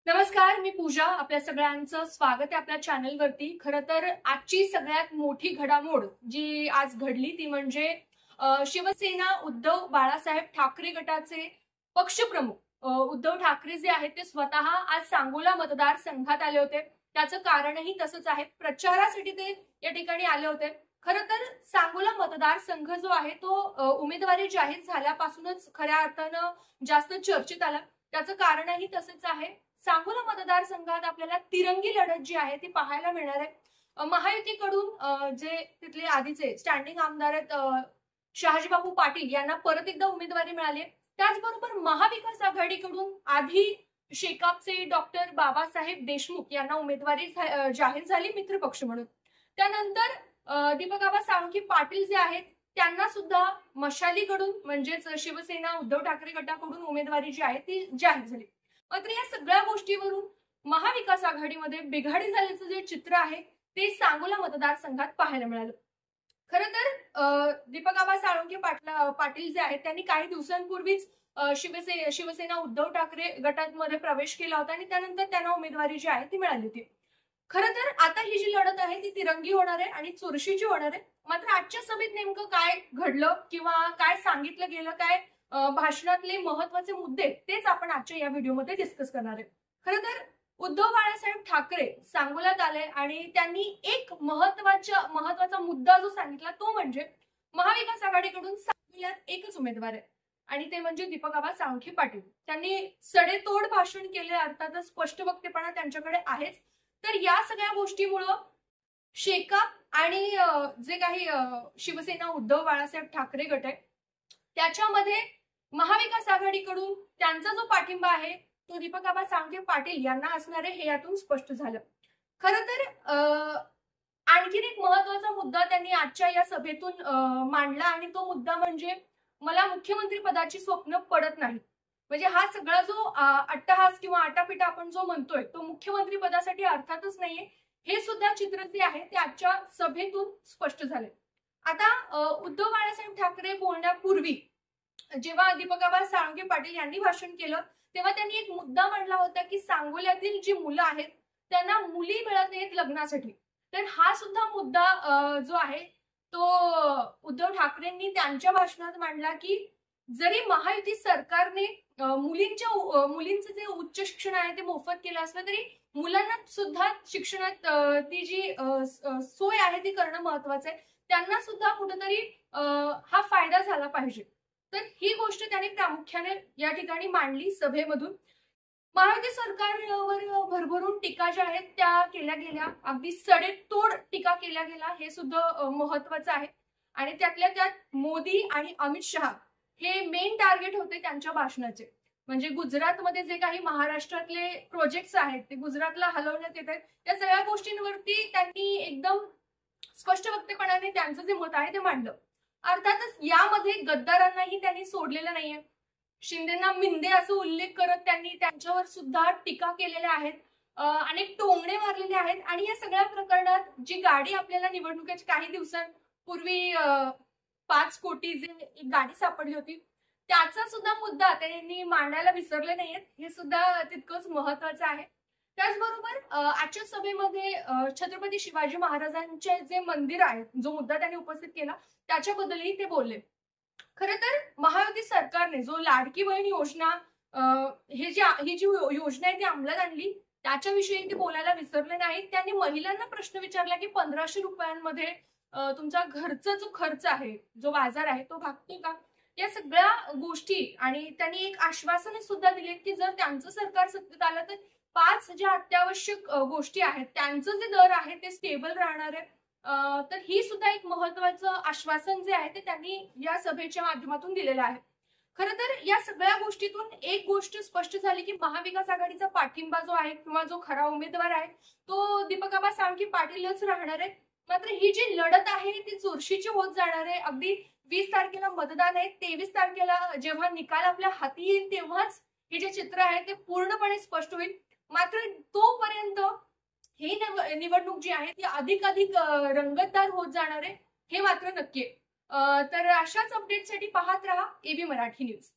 नमस्कार, मी पूजा. आपल्या सगळ्यांचं स्वागत आहे आपल्या चॅनलवरती. खरं तर आजची सगळ्यात मोठी घडामोड जी आज घडली ती म्हणजे शिवसेना उद्धव बाळासाहेब ठाकरे गटाचे पक्षप्रमुख उद्धव ठाकरे जे आहेत ते स्वतः आज सांगोला मतदारसंघात आले होते. त्याचं कारणही तसंच आहे. प्रचारासाठी ते या ठिकाणी आले होते. खरं तर सांगोला मतदारसंघ जो आहे तो उमेदवारी जाहीर झाल्यापासूनच खऱ्या अर्थानं जास्त चर्चेत आला. त्याचं कारणही तसंच आहे. सांगोला मतदारसंघात आपल्याला तिरंगी लढत जी आहे ती पाहायला मिळणार आहे. महायुतीकडून जे तिथले आधीचे स्टँडिंग आमदार आहेत शहाजीबापू पाटील यांना परत एकदा उमेदवारी मिळाली. त्याचबरोबर महाविकास आघाडीकडून आधी शेकापचे डॉक्टर बाबासाहेब देशमुख यांना उमेदवारी जाहीर झाली मित्रपक्ष म्हणून. त्यानंतर दीपकआबा साळुंखे पाटील जे आहेत त्यांना सुद्धा मशालीकडून म्हणजेच शिवसेना उद्धव ठाकरे गटाकडून उमेदवारी जी आहे ती जाहीर झाली. मात्र या सगळ्या गोष्टीवरून महाविकास आघाडीमध्ये बिघाडी झाल्याचं जे चित्र आहे ते सांगोला मतदारसंघात पाहायला मिळालं. खरं तर दीपकआबा साळुंखे पाटील जे आहेत त्यांनी काही दिवसांपूर्वीच शिवसेना उद्धव ठाकरे गटामध्ये प्रवेश केला होता आणि त्यानंतर त्यांना उमेदवारी जी आहे ती मिळाली होती. खरं तर आता ही जी लढत आहे ती तिरंगी होणार आहे आणि चुरशीची होणार आहे. मात्र आजच्या सभेत नेमकं काय घडलं किंवा काय सांगितलं गेलं, काय भाषणातले महत्वाचे मुद्दे तेच आपण आजच्या या व्हिडिओमध्ये डिस्कस करणार आहे. खरं तर उद्धव बाळासाहेब ठाकरे सांगोल्यात आले आणि त्यांनी एक महत्वाचा मुद्दा जो सांगितला तो म्हणजे महाविकास आघाडीकडून सांगोल्यात एकच उमेदवार आहे आणि ते म्हणजे दीपकआबा साळुंखे पाटील. त्यांनी सडेतोड भाषण केले, अर्थातच स्पष्ट वक्तेपणा त्यांच्याकडे आहेच. तर या सगळ्या गोष्टीमुळं शेकाप आणि जे काही शिवसेना उद्धव बाळासाहेब ठाकरे गट आहे त्याच्यामध्ये महाविकास आघाडीकडून त्यांचा जो पाठिंबा आहे तो दीपकआबा साळुंखे पाटील यांना असणार आहे हे यातून स्पष्ट झालं. खरं तर आणखीन एक महत्वाचा मुद्दा त्यांनी आजच्या या सभेतून मांडला आणि तो मुद्दा म्हणजे मला मुख्यमंत्री पदाची स्वप्न पडत नाही. म्हणजे हा सगळा जो अट्टहास किंवा आटापिटा आपण जो म्हणतोय तो मुख्यमंत्री पदासाठी अर्थातच नाहीये. हे सुद्धा चित्र जे आहे ते आजच्या सभेतून स्पष्ट झाले. आता उद्धव बाळासाहेब ठाकरे बोलण्यापूर्वी जेव्हा दीपकआबा साळुंखे पाटील यांनी भाषण केलं तेव्हा त्यांनी एक मुद्दा मांडला होता की सांगोल्यातील जी मुलं आहेत त्यांना मुली मिळत नाहीत लग्नासाठी. तर हा सुद्धा मुद्दा जो आहे तो उद्धव ठाकरेंनी त्यांच्या भाषणात मांडला की जरी महायुती सरकारने मुलींचं जे उच्च शिक्षण आहे ते मोफत केलं असलं तरी मुलांना सुद्धा शिक्षणात ती जी सोय आहे ती करणं महत्वाचं आहे. त्यांना सुद्धा कुठेतरी हा फायदा झाला पाहिजे. तर ही गोष्ट त्यांनी प्रामुख्याने या ठिकाणी मांडली सभेमधून. महायुती सरकारवर भरभरून टीका ज्या आहेत त्या केल्या गेल्या, अगदी सडेतोड टीका केल्या गेल्या, हे सुद्धा महत्वाचं आहे. आणि त्यातल्या त्यात मोदी आणि अमित शहा हे मेन टार्गेट होते त्यांच्या भाषणाचे. म्हणजे गुजरातमध्ये जे काही महाराष्ट्रातले प्रोजेक्ट्स आहेत ते गुजरातला हलवण्यात येत आहेत त्या सगळ्या गोष्टींवरती त्यांनी एकदम स्पष्ट वक्तेपणाने त्यांचं जे मत आहे ते मांडलं. अर्थातच यामध्ये गद्दारांनाही त्यांनी सोडलेलं नाहीये. शिंदेना मिंदे असं उल्लेख करत त्यांनी त्यांच्यावर सुद्धा टीका केलेल्या आहेत, अनेक टोमणे मारलेले आहेत. आणि या सगळ्या प्रकरणात जी गाडी आपल्याला निवडणुकीच्या काही दिवसांपूर्वी 5 कोटी जे एक गाडी सापडली होती त्याचा सुद्धा मुद्दा त्यांनी मांडायला विसरले नाहीयेत. हे सुद्धा तितकंच महत्वाचं आहे. त्याचबरोबर आजच्या सभेमध्ये छत्रपती शिवाजी महाराजांचे जे मंदिर आहे जो मुद्दा त्यांनी उपस्थित केला त्याच्याबद्दलही ते बोलले. खरं तर महायुती सरकारने जो लाडकी बहीण योजना ही जी योजना आहे ती अंमलात आणली त्याच्याविषयी ते बोलायला विसरले नाहीत. त्यांनी महिलांना प्रश्न विचारला की 1500 रुपयांमध्ये तुमचा घरचा जो खर्च आहे जो बाजार आहे तो भागतो का, या सगळ्या गोष्टी. आणि त्यांनी एक आश्वासने सुद्धा दिली की जर त्यांचं सरकार सत्तेत आलं तर 5 ज्या अत्यावश्यक गोष्टी आहेत त्यांचं जे दर आहे ते स्टेबल राहणार आहे. तर ही सुद्धा एक महत्वाचं आश्वासन जे आहे ते त्यांनी या सभेच्या माध्यमातून दिलेलं आहे. खरं तर या सगळ्या गोष्टीतून एक गोष्ट स्पष्ट झाली की महाविकास आघाडीचा पाठिंबा जो आहे किंवा जो खरा उमेदवार आहे तो दीपकआबा साळुंखे पाटीलच राहणार आहे. मात्र ही जी लढत आहे ती चुरशीची होत जाणार आहे. अगदी 20 तारखेला मतदान आहे, 23 तारखेला जेव्हा निकाल आपल्या हाती येईल तेव्हाच हे जे चित्र आहे ते पूर्णपणे स्पष्ट होईल. मात्र तोपर्यंत ही निवडणूक जी आहे ती अधिक रंगतदार होत जाणार आहे हे मात्र नक्की आहे. तर अशाच अपडेटसाठी पाहत राहा एबी मराठी न्यूज.